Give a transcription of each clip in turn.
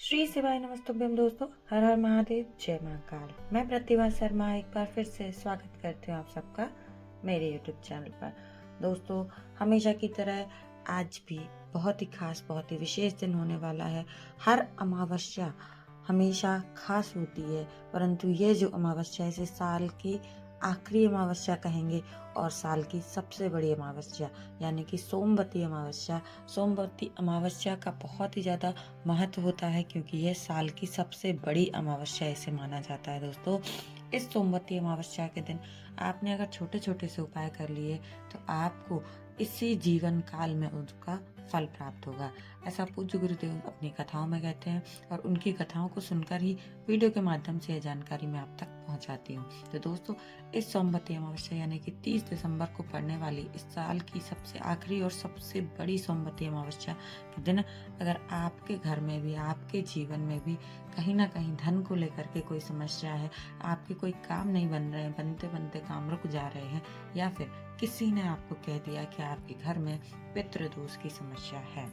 श्री शिवाय नमस्तुभ्यम दोस्तों। हर हर महादेव, जय महाकाल। मैं प्रतिभा शर्मा एक बार फिर से स्वागत करती हूँ आप सबका मेरे यूट्यूब चैनल पर। दोस्तों, हमेशा की तरह आज भी बहुत ही खास, बहुत ही विशेष दिन होने वाला है। हर अमावस्या हमेशा खास होती है, परंतु ये जो अमावस्या इसे साल की आखिरी अमावस्या कहेंगे और साल की सबसे बड़ी अमावस्या यानी कि सोमवती अमावस्या। सोमवती अमावस्या का बहुत ही ज़्यादा महत्व होता है क्योंकि यह साल की सबसे बड़ी अमावस्या इसे माना जाता है। दोस्तों, इस सोमवती अमावस्या के दिन आपने अगर छोटे छोटे से उपाय कर लिए तो आपको इसी जीवन काल में उसका फल प्राप्त होगा। ऐसा पूज्य गुरुदेव अपनी कथाओं में कहते हैं और उनकी कथाओं को सुनकर ही वीडियो के माध्यम से यह जानकारी मैं आप तक पहुंचाती हूँ। तो दोस्तों, इस सोमवती अमावस्या यानी कि 30 दिसंबर को पड़ने वाली इस साल की सबसे आखिरी और सबसे बड़ी सोमवती अमावस्या के दिन अगर आपके घर में भी, आपके जीवन में भी कहीं ना कहीं धन को लेकर के कोई समस्या है, आपके कोई काम नहीं बन रहे हैं, बनते बनते काम रुक जा रहे हैं, या फिर किसी ने आपको कह दिया कि आपके घर में पितृदोष की समस्या है,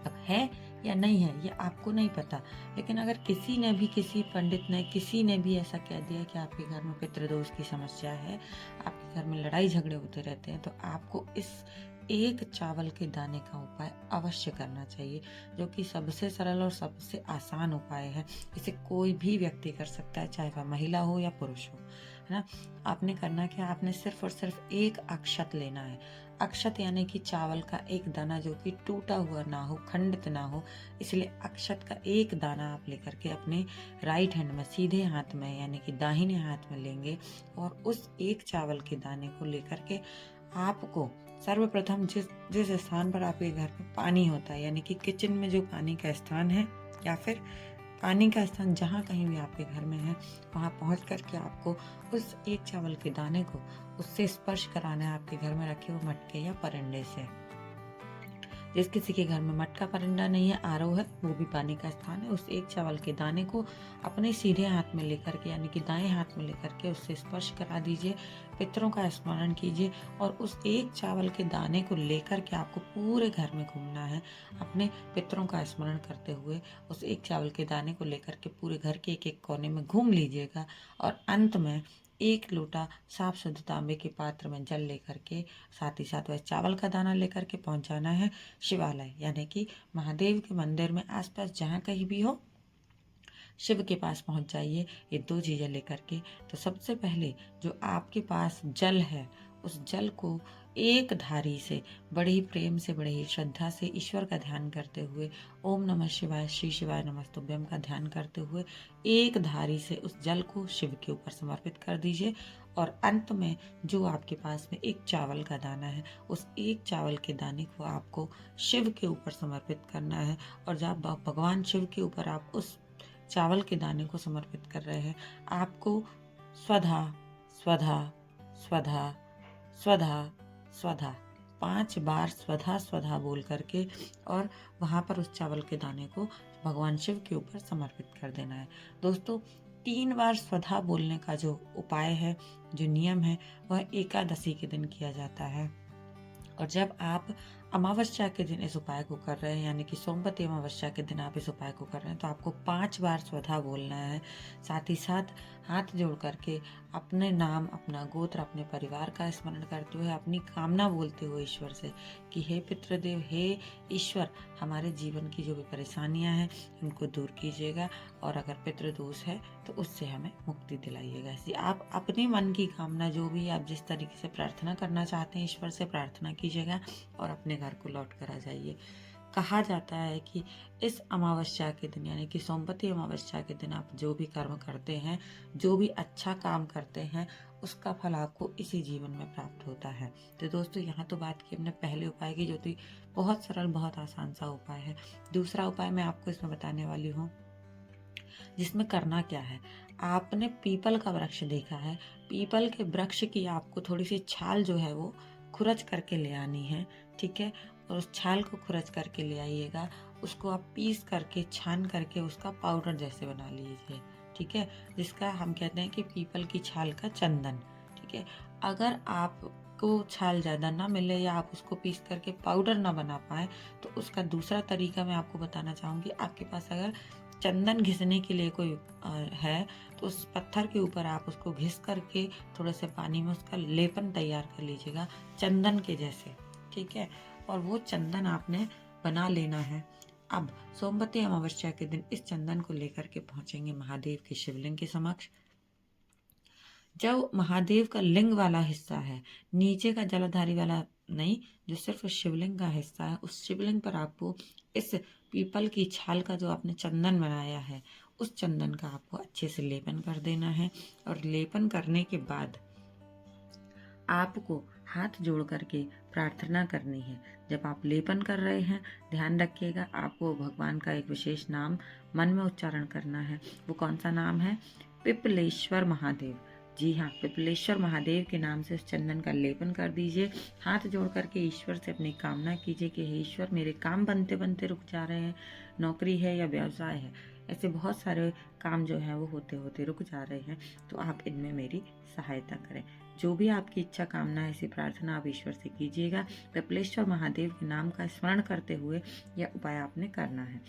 अब है या नहीं है ये आपको नहीं पता, लेकिन अगर किसी ने भी, किसी पंडित ने, किसी ने भी ऐसा कह दिया कि आपके घर में पितृदोष की समस्या है, आपके घर में लड़ाई झगड़े होते रहते हैं, तो आपको इस एक चावल के दाने का उपाय अवश्य करना चाहिए, जो कि सबसे सरल और सबसे आसान उपाय है। इसे कोई भी व्यक्ति कर सकता है, चाहे वह महिला हो या पुरुष हो, है ना। आपने करना क्या, आपने सिर्फ और सिर्फ एक अक्षत लेना है। अक्षत यानी कि चावल का एक दाना जो कि टूटा हुआ ना हो, खंडित ना हो, इसलिए अक्षत का एक दाना आप लेकर के अपने राइट हैंड में, सीधे हाथ में यानी कि दाहिने हाथ में लेंगे और उस एक चावल के दाने को लेकर के आपको सर्वप्रथम जिस जिस स्थान पर आपके घर में पानी होता है, यानी कि किचन में जो पानी का स्थान है या फिर पानी का स्थान जहाँ कहीं भी आपके घर में है, वहाँ पहुँच करके आपको उस एक चावल के दाने को उससे स्पर्श कराना है आपके घर में रखे हुए मटके या परंडे से। जिस किसी के घर में मटका परंडा नहीं है, आरओ है, वो भी पानी का स्थान है, उस एक चावल के दाने को अपने सीधे हाथ में लेकर के यानी कि दाएं हाथ में लेकर के उससे स्पर्श करा दीजिए, पितरों का स्मरण कीजिए और उस एक चावल के दाने को लेकर के आपको पूरे घर में घूमना है। अपने पितरों का स्मरण करते हुए उस एक चावल के दाने को लेकर के पूरे घर के एक एक कोने में घूम लीजिएगा और अंत में एक लोटा साफ शुद्ध तांबे के पात्र में जल लेकर के, साथ ही साथ वह चावल का दाना लेकर के पहुंचाना है शिवालय यानी कि महादेव के मंदिर में। आसपास जहाँ कहीं भी हो, शिव के पास पहुंच जाइए ये दो चीजें लेकर के। तो सबसे पहले जो आपके पास जल है, उस जल को एक धारी से बड़े ही प्रेम से, बड़े ही श्रद्धा से ईश्वर का ध्यान करते हुए, ओम नमः शिवाय, श्री शिवाय नमस्तुभ्यम का ध्यान करते हुए एक धारी से उस जल को शिव के ऊपर समर्पित कर दीजिए और अंत में जो आपके पास में एक चावल का दाना है, उस एक चावल के दाने को आपको शिव के ऊपर समर्पित करना है। और जब भगवान शिव के ऊपर आप उस चावल के दाने को समर्पित कर रहे हैं, आपको स्वधा स्वधा स्वधा स्वधा स्वधा 5 बार स्वधा स्वधा बोल करके और वहां पर उस चावल के दाने को भगवान शिव के ऊपर समर्पित कर देना है। दोस्तों, 3 बार स्वधा बोलने का जो उपाय है, जो नियम है, वह एकादशी के दिन किया जाता है। और जब आप अमावस्या के दिन इस उपाय को कर रहे हैं, यानी कि सोमवती अमावस्या के दिन आप इस उपाय को कर रहे हैं, तो आपको 5 बार स्वधा बोलना है। साथ ही साथ हाथ जोड़ करके अपने नाम, अपना गोत्र, अपने परिवार का स्मरण करते हुए, अपनी कामना बोलते हुए ईश्वर से कि हे पितृदेव, हे ईश्वर, हमारे जीवन की जो भी परेशानियां हैं उनको दूर कीजिएगा और अगर पितृदोष है तो उससे हमें मुक्ति दिलाइएगा। इसलिए आप अपने मन की कामना, जो भी आप जिस तरीके से प्रार्थना करना चाहते हैं, ईश्वर से प्रार्थना कीजिएगा और अपने घर को लौट कर आ जाइए। कहा जाता है कि इस अमावस्या के दिन यानी कि सोमवती अमावस्या के दिन आप जो भी कर्म करते हैं, जो भी अच्छा काम करते हैं, उसका फल आपको इसी जीवन में प्राप्त होता है। तो दोस्तों, यहाँ तो बात की हमने पहले उपाय की, जो थी बहुत सरल, बहुत आसान सा उपाय है। दूसरा उपाय मैं आपको इसमें बताने वाली हूँ, जिसमें करना क्या है। आपने पीपल का वृक्ष देखा है, पीपल के वृक्ष की आपको थोड़ी सी छाल जो है वो खुरच करके ले आनी है, ठीक है। और उस छाल को खुरच करके ले आइएगा, उसको आप पीस करके, छान करके उसका पाउडर जैसे बना लीजिए, ठीक है, जिसका हम कहते हैं कि पीपल की छाल का चंदन, ठीक है। अगर आप आपको छाल ज़्यादा ना मिले या आप उसको पीस करके पाउडर ना बना पाएँ, तो उसका दूसरा तरीका मैं आपको बताना चाहूँगी। आपके पास अगर चंदन घिसने के लिए कोई है, तो उस पत्थर के ऊपर आप उसको घिस करके थोड़े से पानी में उसका लेपन तैयार कर लीजिएगा, चंदन के जैसे, ठीक है? और वो चंदन आपने बना लेना है। अब सोमवती अमावस्या के दिन इस चंदन को लेकर के पहुंचेंगे महादेव के शिवलिंग के समक्ष। जो महादेव का लिंग वाला हिस्सा है, नीचे का जलाधारी वाला नहीं, जो सिर्फ शिवलिंग का हिस्सा है, उस शिवलिंग पर आपको इस पीपल की छाल का जो आपने चंदन बनाया है, उस चंदन का आपको अच्छे से लेपन कर देना है। और लेपन करने के बाद आपको हाथ जोड़ करके प्रार्थना करनी है। जब आप लेपन कर रहे हैं, ध्यान रखिएगा, आपको भगवान का एक विशेष नाम मन में उच्चारण करना है। वो कौन सा नाम है? पिपलेश्वर महादेव। जी हाँ, पिपलेश्वर महादेव के नाम से उस चंदन का लेपन कर दीजिए। हाथ जोड़ करके ईश्वर से अपनी कामना कीजिए कि हे ईश्वर, मेरे काम बनते बनते रुक जा रहे हैं, नौकरी है या व्यवसाय है, ऐसे बहुत सारे काम जो हैं वो होते होते रुक जा रहे हैं, तो आप इनमें मेरी सहायता करें। जो भी आपकी इच्छा कामना है, ऐसी प्रार्थना आप ईश्वर से कीजिएगा। पिपलेश्वर महादेव के नाम का स्मरण करते हुए यह उपाय आपने करना है।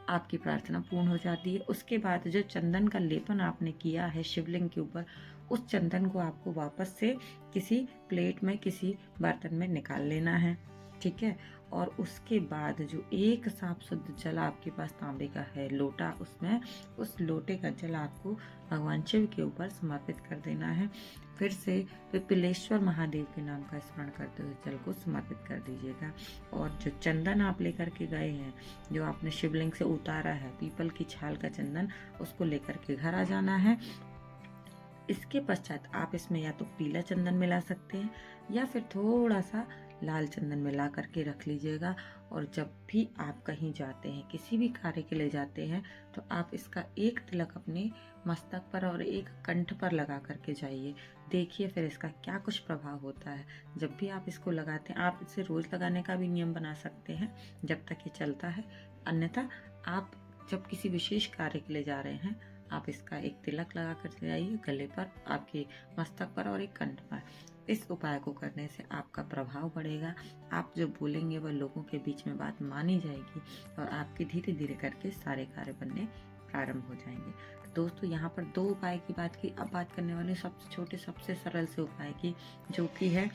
आपकी प्रार्थना पूर्ण हो जाती है। उसके बाद जो चंदन का लेपन आपने किया है शिवलिंग के ऊपर, उस चंदन को आपको वापस से किसी प्लेट में, किसी बर्तन में निकाल लेना है, ठीक है? और उसके बाद जो एक साफ शुद्ध जल आपके पास तांबे का है लोटा, उसमें उस लोटे का जल आपको भगवान शिव के ऊपर समर्पित कर देना है। फिर से पिपलेश्वर महादेव के नाम का स्मरण करते हुए जल को समर्पित कर दीजिएगा। और जो चंदन आप लेकर के गए हैं, जो आपने शिवलिंग से उतारा है, पीपल की छाल का चंदन, उसको लेकर के घर आ जाना है। इसके पश्चात आप इसमें या तो पीला चंदन मिला सकते हैं या फिर थोड़ा सा लाल चंदन मिला करके रख लीजिएगा। और जब भी आप कहीं जाते हैं, किसी भी कार्य के लिए जाते हैं, तो आप इसका एक तिलक अपने मस्तक पर और एक कंठ पर लगा करके जाइए। देखिए फिर इसका क्या कुछ प्रभाव होता है। जब भी आप इसको लगाते हैं, आप इसे रोज लगाने का भी नियम बना सकते हैं जब तक ये चलता है। अन्यथा आप जब किसी विशेष कार्य के लिए जा रहे हैं, आप इसका एक तिलक लगा कर जाइए गले पर, आपके मस्तक पर और एक कंठ पर। इस उपाय को करने से आपका प्रभाव बढ़ेगा। आप जो बोलेंगे वह लोगों के बीच में बात मानी जाएगी और आपके धीरे धीरे करके सारे कार्य बनने प्रारंभ हो जाएंगे। तो दोस्तों, यहाँ पर 2 उपाय की बात की। अब बात करने वाले सबसे छोटे, सबसे सरल से उपाय की, जो कि है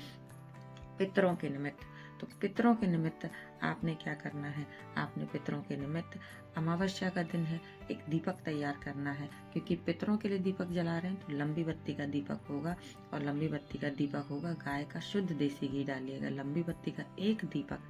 पितरों के निमित्त। तो पितरों के निमित्त आपने क्या करना है? आपने पितरों के निमित्त, अमावस्या का दिन है, एक दीपक तैयार करना है। क्योंकि पितरों के लिए दीपक जला रहे हैं तो लंबी बत्ती का दीपक होगा, और लंबी बत्ती का दीपक होगा गाय का शुद्ध देसी घी डालिएगा। लंबी बत्ती का एक दीपक।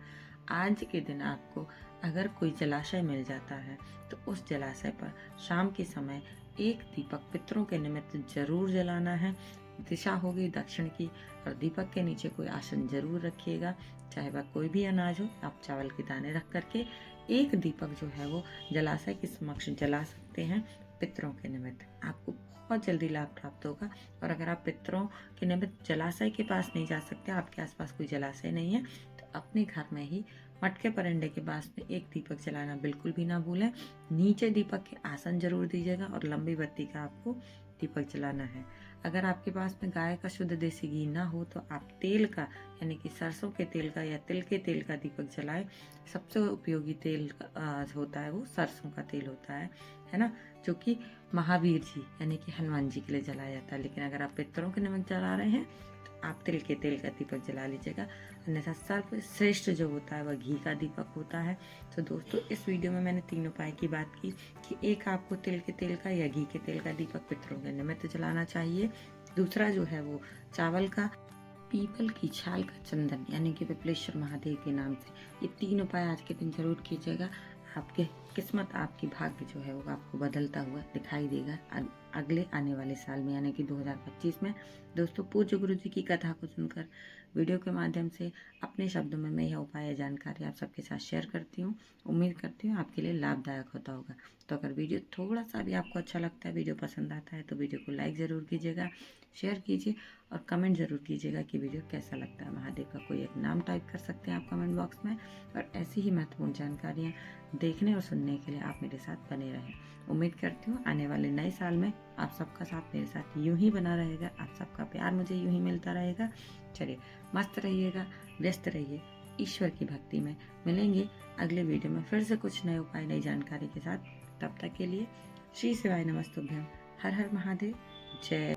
आज के दिन आपको अगर कोई जलाशय मिल जाता है तो उस जलाशय पर शाम के समय एक दीपक पितरों के निमित्त जरूर जलाना है। दिशा होगी दक्षिण की, और दीपक के नीचे कोई आसन जरूर रखिएगा, चाहे वह कोई भी अनाज हो। आप चावल के दाने रख करके एक दीपक जो है वो जलाशय के समक्ष जला सकते हैं पितरों के निमित्त। आपको बहुत जल्दी लाभ प्राप्त होगा। और अगर आप पितरों के निमित्त जलाशय के पास नहीं जा सकते, आपके आसपास कोई जलाशय नहीं है, तो अपने घर में ही मटके परंडे के पास में एक दीपक जलाना बिल्कुल भी ना भूलें। नीचे दीपक के आसन जरूर दीजिएगा और लंबी बत्ती का आपको दीपक जलाना है। अगर आपके पास में गाय का शुद्ध देसी घी ना हो तो आप तेल का, यानी कि सरसों के तेल का या तिल के तेल का दीपक जलाएं। सबसे उपयोगी तेल होता है वो सरसों का तेल होता है ना, जो कि महावीर जी यानी कि हनुमान जी के लिए जलाया जाता है। लेकिन अगर आप पितरों के निमित्त जला रहे हैं तो आप तिल के तेल का दीपक जला लीजिएगा। अन्यथा सर्वश्रेष्ठ जो होता है वह घी का दीपक होता है। तो दोस्तों, इस वीडियो में मैंने 3 उपाय की बात की कि एक आपको तिल के तेल का या घी के तेल का दीपक पितरों के निमित्त जलाना चाहिए। दूसरा जो है वो चावल का, पीपल की छाल का चंदन यानी कि पिपलेश्वर महादेव के नाम से। ये 3 उपाय आज के दिन जरूर कीजिएगा। आपके किस्मत, आपकी भाग्य जो है वो आपको बदलता हुआ दिखाई देगा अगले आने वाले साल में, यानी कि 2025 में। दोस्तों, पूज्य गुरु जी की कथा को सुनकर वीडियो के माध्यम से अपने शब्दों में मैं यह उपाय जानकारी आप सबके साथ शेयर करती हूँ। उम्मीद करती हूँ आपके लिए लाभदायक होता होगा। तो अगर वीडियो थोड़ा सा भी आपको अच्छा लगता है, वीडियो पसंद आता है, तो वीडियो को लाइक ज़रूर कीजिएगा, शेयर कीजिए और कमेंट ज़रूर कीजिएगा कि वीडियो कैसा लगता है। महादेव का कोई एक नाम टाइप कर सकते हैं आप कमेंट बॉक्स में। और ऐसी ही महत्वपूर्ण जानकारियाँ देखने और सुनने के लिए आप मेरे साथ बने रहें। उम्मीद करती हूँ आने वाले नए साल में आप सबका साथ मेरे साथ यूं ही बना रहेगा, आप सबका प्यार मुझे यूं ही मिलता रहेगा। चलिए, मस्त रहिएगा, व्यस्त रहिए ईश्वर की भक्ति में। मिलेंगे अगले वीडियो में फिर से कुछ नए उपाय, नई जानकारी के साथ। तब तक के लिए श्री शिवाय नमस्तुभ्यम। हर हर महादेव। जय